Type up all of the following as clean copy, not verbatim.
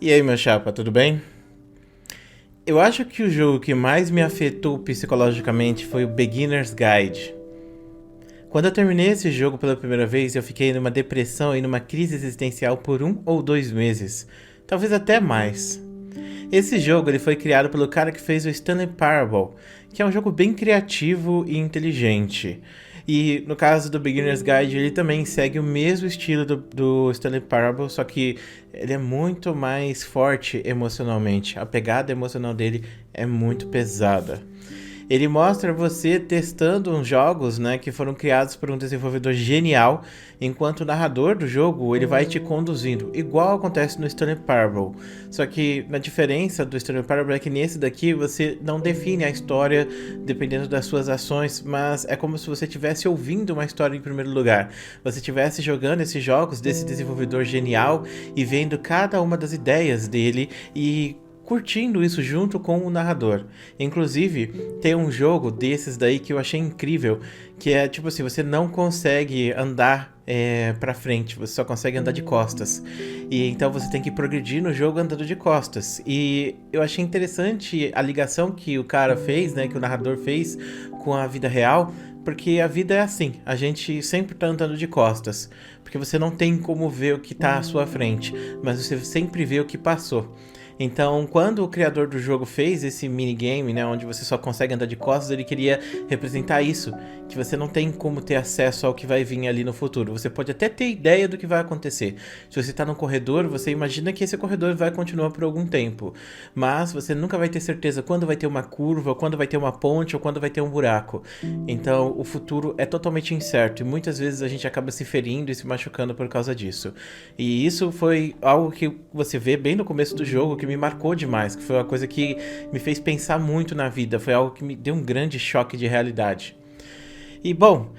E aí, meu chapa, tudo bem? Eu acho que o jogo que mais me afetou psicologicamente foi o Beginner's Guide. Quando eu terminei esse jogo pela primeira vez, eu fiquei numa depressão e numa crise existencial por 1 ou 2 meses, talvez até mais. Esse jogo ele foi criado pelo cara que fez o Stanley Parable, que é um jogo bem criativo e inteligente. E no caso do Beginner's Guide, ele também segue o mesmo estilo do Stanley Parable, só que ele é muito mais forte emocionalmente. A pegada emocional dele é muito pesada. Ele mostra você testando uns jogos, né, que foram criados por um desenvolvedor genial, enquanto o narrador do jogo ele vai te conduzindo, igual acontece no Stanley Parable. Só que a diferença do Stanley Parable é que nesse daqui você não define a história dependendo das suas ações, mas é como se você estivesse ouvindo uma história em primeiro lugar. Você estivesse jogando esses jogos desse desenvolvedor genial e vendo cada uma das ideias dele e curtindo isso junto com o narrador. Inclusive, tem um jogo desses daí que eu achei incrível, que é tipo assim, você não consegue andar pra frente, você só consegue andar de costas. E então você tem que progredir no jogo andando de costas. E eu achei interessante a ligação que o cara fez, né, que o narrador fez com a vida real, porque a vida é assim, a gente sempre tá andando de costas, porque você não tem como ver o que tá à sua frente, mas você sempre vê o que passou. Então, quando o criador do jogo fez esse minigame, né, onde você só consegue andar de costas, ele queria representar isso, que você não tem como ter acesso ao que vai vir ali no futuro. Você pode até ter ideia do que vai acontecer. Se você está num corredor, você imagina que esse corredor vai continuar por algum tempo, mas você nunca vai ter certeza quando vai ter uma curva, quando vai ter uma ponte ou quando vai ter um buraco. Então, o futuro é totalmente incerto e muitas vezes a gente acaba se ferindo e se machucando por causa disso. E isso foi algo que você vê bem no começo do jogo, que me marcou demais, que foi uma coisa que me fez pensar muito na vida, foi algo que me deu um grande choque de realidade. E bom,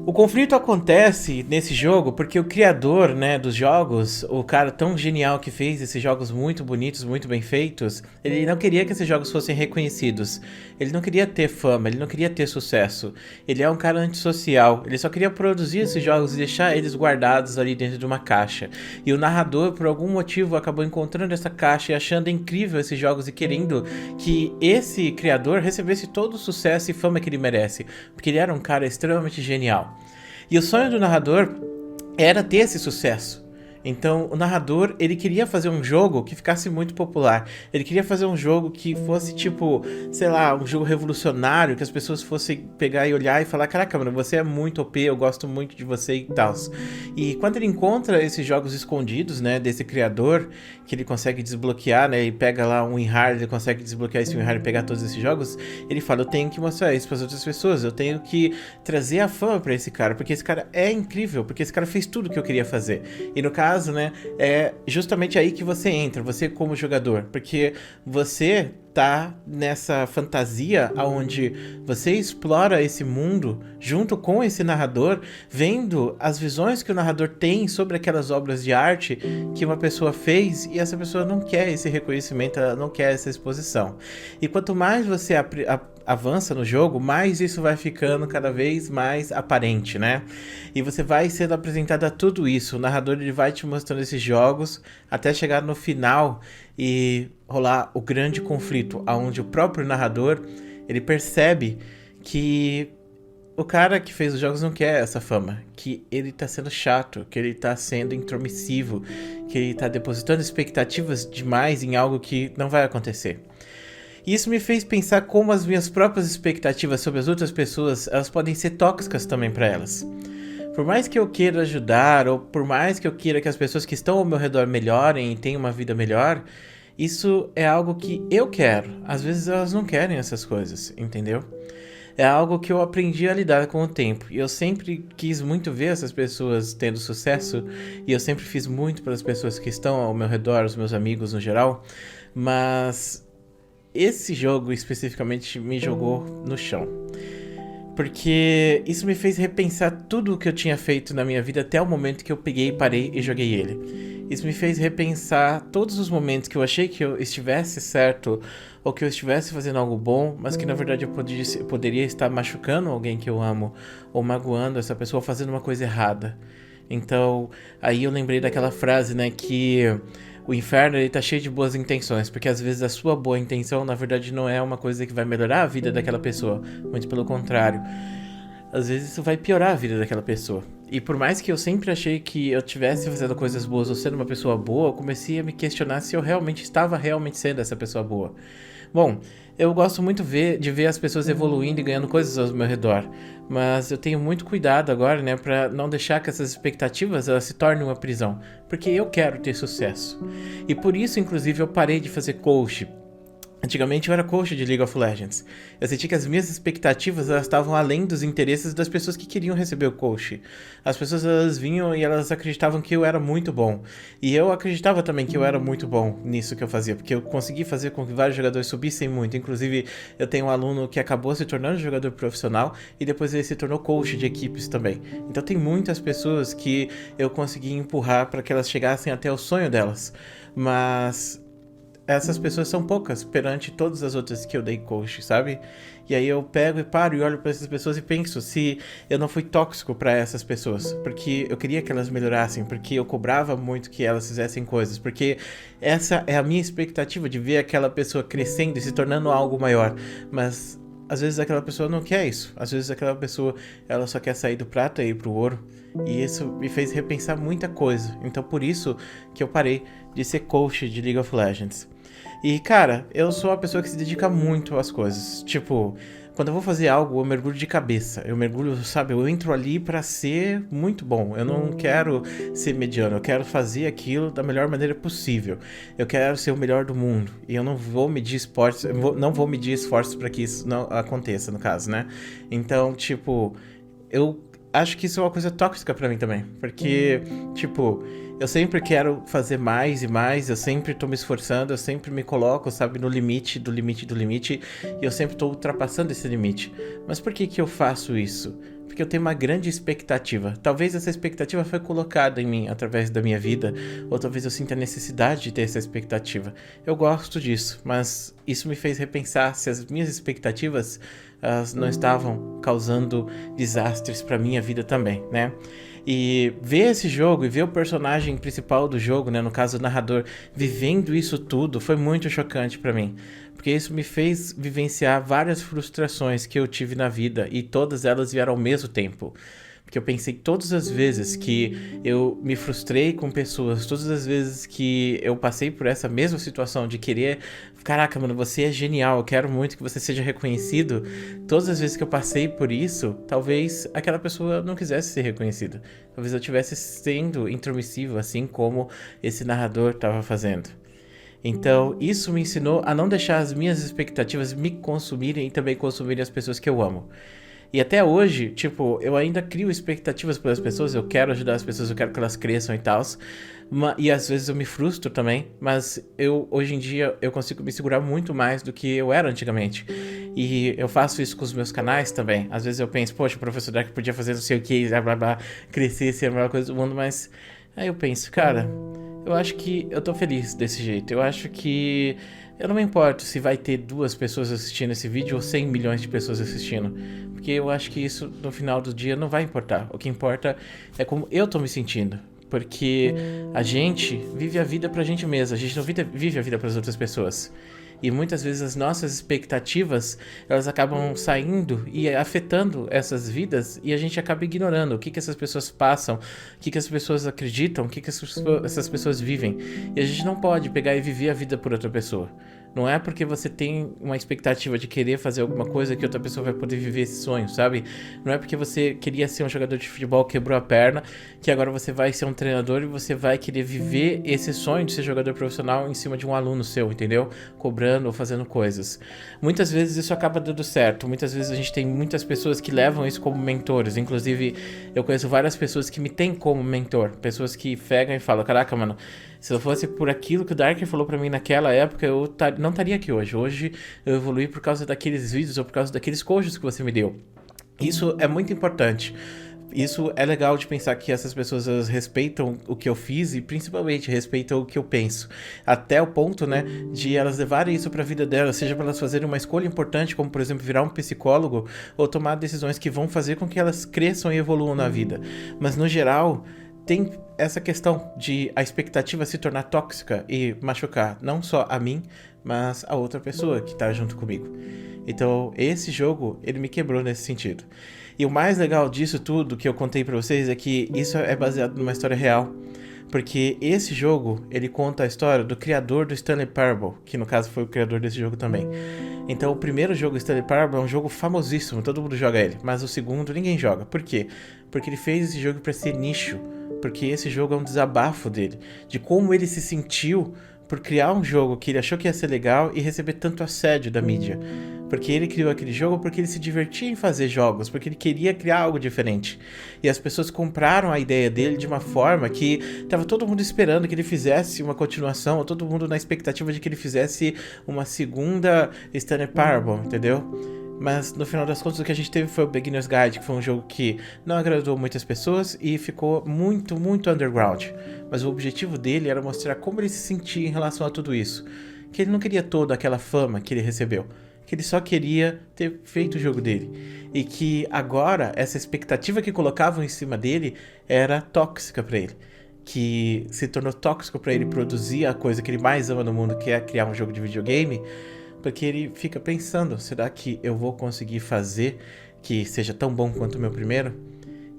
o conflito acontece nesse jogo porque o criador, né, dos jogos, o cara tão genial que fez esses jogos muito bonitos, muito bem feitos, ele não queria que esses jogos fossem reconhecidos. Ele não queria ter fama, ele não queria ter sucesso. Ele é um cara antissocial, ele só queria produzir esses jogos e deixar eles guardados ali dentro de uma caixa. E o narrador, por algum motivo, acabou encontrando essa caixa e achando incrível esses jogos e querendo que esse criador recebesse todo o sucesso e fama que ele merece, porque ele era um cara extremamente genial. E o sonho do narrador era ter esse sucesso. Então, o narrador, ele queria fazer um jogo que ficasse muito popular. Ele queria fazer um jogo que fosse tipo, sei lá, um jogo revolucionário, que as pessoas fossem pegar e olhar e falar: caraca, mano, você é muito OP, eu gosto muito de você e tal. E quando ele encontra esses jogos escondidos, né, desse criador, que ele consegue desbloquear, né, e pega lá um WinRAR, ele consegue desbloquear esse WinRAR e pegar todos esses jogos, ele fala: eu tenho que mostrar isso para as outras pessoas, eu tenho que trazer a fama para esse cara, porque esse cara é incrível, porque esse cara fez tudo que eu queria fazer. E no caso, né, é justamente aí que você entra, você como jogador, porque você tá nessa fantasia onde você explora esse mundo junto com esse narrador, vendo as visões que o narrador tem sobre aquelas obras de arte que uma pessoa fez, e essa pessoa não quer esse reconhecimento, ela não quer essa exposição. E quanto mais você avança no jogo, mais isso vai ficando cada vez mais aparente, né? E você vai sendo apresentado a tudo isso. O narrador ele vai te mostrando esses jogos até chegar no final e rolar o grande conflito, onde o próprio narrador ele percebe que o cara que fez os jogos não quer essa fama, que ele tá sendo chato, que ele tá sendo intromissivo, que ele tá depositando expectativas demais em algo que não vai acontecer. E isso me fez pensar como as minhas próprias expectativas sobre as outras pessoas, elas podem ser tóxicas também para elas. Por mais que eu queira ajudar, ou por mais que eu queira que as pessoas que estão ao meu redor melhorem e tenham uma vida melhor, isso é algo que eu quero. Às vezes elas não querem essas coisas, entendeu? É algo que eu aprendi a lidar com o tempo. E eu sempre quis muito ver essas pessoas tendo sucesso, e eu sempre fiz muito pelas pessoas que estão ao meu redor, os meus amigos no geral, mas esse jogo especificamente me jogou no chão. Porque isso me fez repensar tudo o que eu tinha feito na minha vida até o momento que eu peguei, parei e joguei ele. Isso me fez repensar todos os momentos que eu achei que eu estivesse certo ou que eu estivesse fazendo algo bom, mas que na verdade eu poderia estar machucando alguém que eu amo ou magoando essa pessoa, fazendo uma coisa errada. Então, aí eu lembrei daquela frase, né, que o inferno, ele tá cheio de boas intenções, porque às vezes a sua boa intenção, na verdade, não é uma coisa que vai melhorar a vida daquela pessoa, muito pelo contrário. Às vezes isso vai piorar a vida daquela pessoa. E por mais que eu sempre achei que eu estivesse fazendo coisas boas ou sendo uma pessoa boa, eu comecei a me questionar se eu realmente estava realmente sendo essa pessoa boa. Bom, eu gosto muito de ver as pessoas evoluindo e ganhando coisas ao meu redor, mas eu tenho muito cuidado agora, né, pra não deixar que essas expectativas elas se tornem uma prisão, porque eu quero ter sucesso. E por isso, inclusive, eu parei de fazer coach. Antigamente eu era coach de League of Legends. Eu senti que as minhas expectativas elas estavam além dos interesses das pessoas que queriam receber o coach. As pessoas elas vinham e elas acreditavam que eu era muito bom. E eu acreditava também que eu era muito bom nisso que eu fazia, porque eu consegui fazer com que vários jogadores subissem muito. Inclusive, eu tenho um aluno que acabou se tornando jogador profissional e depois ele se tornou coach de equipes também. Então tem muitas pessoas que eu consegui empurrar para que elas chegassem até o sonho delas. Mas essas pessoas são poucas perante todas as outras que eu dei coach, sabe? E aí eu pego e paro e olho para essas pessoas e penso se eu não fui tóxico para essas pessoas, porque eu queria que elas melhorassem, porque eu cobrava muito que elas fizessem coisas, porque essa é a minha expectativa de ver aquela pessoa crescendo e se tornando algo maior, mas às vezes aquela pessoa não quer isso, às vezes aquela pessoa ela só quer sair do prata e ir pro ouro, e isso me fez repensar muita coisa, então por isso que eu parei de ser coach de League of Legends. E, cara, eu sou uma pessoa que se dedica muito às coisas. Tipo, quando eu vou fazer algo, eu mergulho de cabeça. Eu mergulho, sabe, eu entro ali pra ser muito bom. Eu não quero ser mediano, eu quero fazer aquilo da melhor maneira possível. Eu quero ser o melhor do mundo. E eu não vou medir esportes, não vou medir esforços pra que isso não aconteça, no caso, né? Então, tipo, eu acho que isso é uma coisa tóxica pra mim também. Porque, tipo, eu sempre quero fazer mais e mais, eu sempre tô me esforçando, eu sempre me coloco, sabe, no limite, do limite, do limite, e eu sempre tô ultrapassando esse limite. Mas por que que eu faço isso? Porque eu tenho uma grande expectativa. Talvez essa expectativa foi colocada em mim através da minha vida, ou talvez eu sinta a necessidade de ter essa expectativa. Eu gosto disso, mas isso me fez repensar se as minhas expectativas elas não estavam causando desastres pra minha vida também, né? E ver esse jogo e ver o personagem principal do jogo, né, no caso o narrador, vivendo isso tudo foi muito chocante pra mim. Porque isso me fez vivenciar várias frustrações que eu tive na vida e todas elas vieram ao mesmo tempo. Porque eu pensei todas as vezes que eu me frustrei com pessoas, todas as vezes que eu passei por essa mesma situação de querer, caraca, mano, você é genial, eu quero muito que você seja reconhecido. Todas as vezes que eu passei por isso, talvez aquela pessoa não quisesse ser reconhecida. Talvez eu estivesse sendo intromissivo, assim como esse narrador estava fazendo. Então, isso me ensinou a não deixar as minhas expectativas me consumirem e também consumirem as pessoas que eu amo. E até hoje, tipo, eu ainda crio expectativas pelas pessoas, eu quero ajudar as pessoas, eu quero que elas cresçam e tal. E às vezes eu me frustro também, mas hoje em dia eu consigo me segurar muito mais do que eu era antigamente. E eu faço isso com os meus canais também. Às vezes eu penso, poxa, o professor Dark podia fazer não sei o que, blá blá blá, crescer, ser a melhor coisa do mundo, mas aí eu penso, cara, eu acho que eu tô feliz desse jeito. Eu acho que eu não me importo se vai ter 2 pessoas assistindo esse vídeo ou 100 milhões de pessoas assistindo. Porque eu acho que isso, no final do dia, não vai importar. O que importa é como eu tô me sentindo. Porque a gente vive a vida pra gente mesmo. A gente não vive a vida pras outras pessoas. E muitas vezes as nossas expectativas, elas acabam saindo e afetando essas vidas e a gente acaba ignorando o que que essas pessoas passam, o que que as pessoas acreditam, o que que essas pessoas vivem. E a gente não pode pegar e viver a vida por outra pessoa. Não é porque você tem uma expectativa de querer fazer alguma coisa que outra pessoa vai poder viver esse sonho, sabe? Não é porque você queria ser um jogador de futebol, quebrou a perna, que agora você vai ser um treinador e você vai querer viver esse sonho de ser jogador profissional em cima de um aluno seu, entendeu? Cobrando ou fazendo coisas. Muitas vezes isso acaba dando certo. Muitas vezes a gente tem muitas pessoas que levam isso como mentores. Inclusive, eu conheço várias pessoas que me têm como mentor. Pessoas que pegam e falam, caraca, mano, se eu fosse por aquilo que o Darker falou pra mim naquela época, eu não estaria aqui hoje. Hoje eu evoluí por causa daqueles vídeos ou por causa daqueles coaches que você me deu. Isso é muito importante. Isso é legal de pensar que essas pessoas elas respeitam o que eu fiz e principalmente respeitam o que eu penso. Até o ponto, né, de elas levarem isso pra vida delas, seja para elas fazerem uma escolha importante, como por exemplo virar um psicólogo ou tomar decisões que vão fazer com que elas cresçam e evoluam na vida. Mas no geral, tem essa questão de a expectativa se tornar tóxica e machucar não só a mim, mas a outra pessoa que tá junto comigo. Então, esse jogo, ele me quebrou nesse sentido. E o mais legal disso tudo que eu contei pra vocês é que isso é baseado numa história real. Porque esse jogo, ele conta a história do criador do Stanley Parable, que no caso foi o criador desse jogo também. Então, o primeiro jogo, Stanley Parable, é um jogo famosíssimo, todo mundo joga ele. Mas o segundo, ninguém joga. Por quê? Porque ele fez esse jogo pra ser nicho. Porque esse jogo é um desabafo dele. De como ele se sentiu por criar um jogo que ele achou que ia ser legal e receber tanto assédio da mídia. Porque ele criou aquele jogo porque ele se divertia em fazer jogos, porque ele queria criar algo diferente. E as pessoas compraram a ideia dele de uma forma que tava todo mundo esperando que ele fizesse uma continuação, ou todo mundo na expectativa de que ele fizesse uma segunda Stanley Parable, entendeu? Mas no final das contas o que a gente teve foi o Beginner's Guide, que foi um jogo que não agradou muitas pessoas e ficou muito, muito underground. Mas o objetivo dele era mostrar como ele se sentia em relação a tudo isso. Que ele não queria toda aquela fama que ele recebeu. Que ele só queria ter feito o jogo dele. E que agora essa expectativa que colocavam em cima dele era tóxica pra ele. Que se tornou tóxico pra ele produzir a coisa que ele mais ama no mundo, que é criar um jogo de videogame. Porque ele fica pensando, será que eu vou conseguir fazer que seja tão bom quanto o meu primeiro?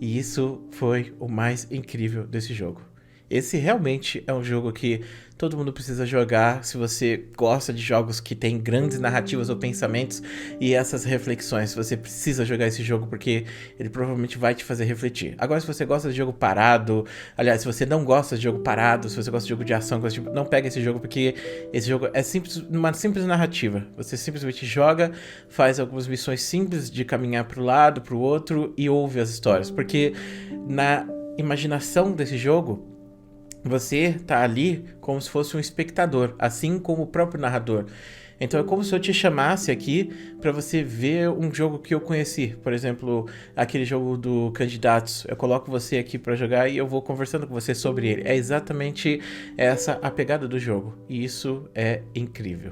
E isso foi o mais incrível desse jogo. Esse realmente é um jogo que todo mundo precisa jogar se você gosta de jogos que têm grandes narrativas ou pensamentos e essas reflexões. Você precisa jogar esse jogo porque ele provavelmente vai te fazer refletir. Agora, se você gosta de jogo parado, aliás, se você não gosta de jogo parado, se você gosta de jogo de ação, não pega esse jogo porque esse jogo é uma simples narrativa. Você simplesmente joga, faz algumas missões simples de caminhar para o lado, para o outro e ouve as histórias. Porque na imaginação desse jogo, você tá ali como se fosse um espectador, assim como o próprio narrador. Então é como se eu te chamasse aqui para você ver um jogo que eu conheci. Por exemplo, aquele jogo do Candidatos. Eu coloco você aqui para jogar e eu vou conversando com você sobre ele. É exatamente essa a pegada do jogo. E isso é incrível.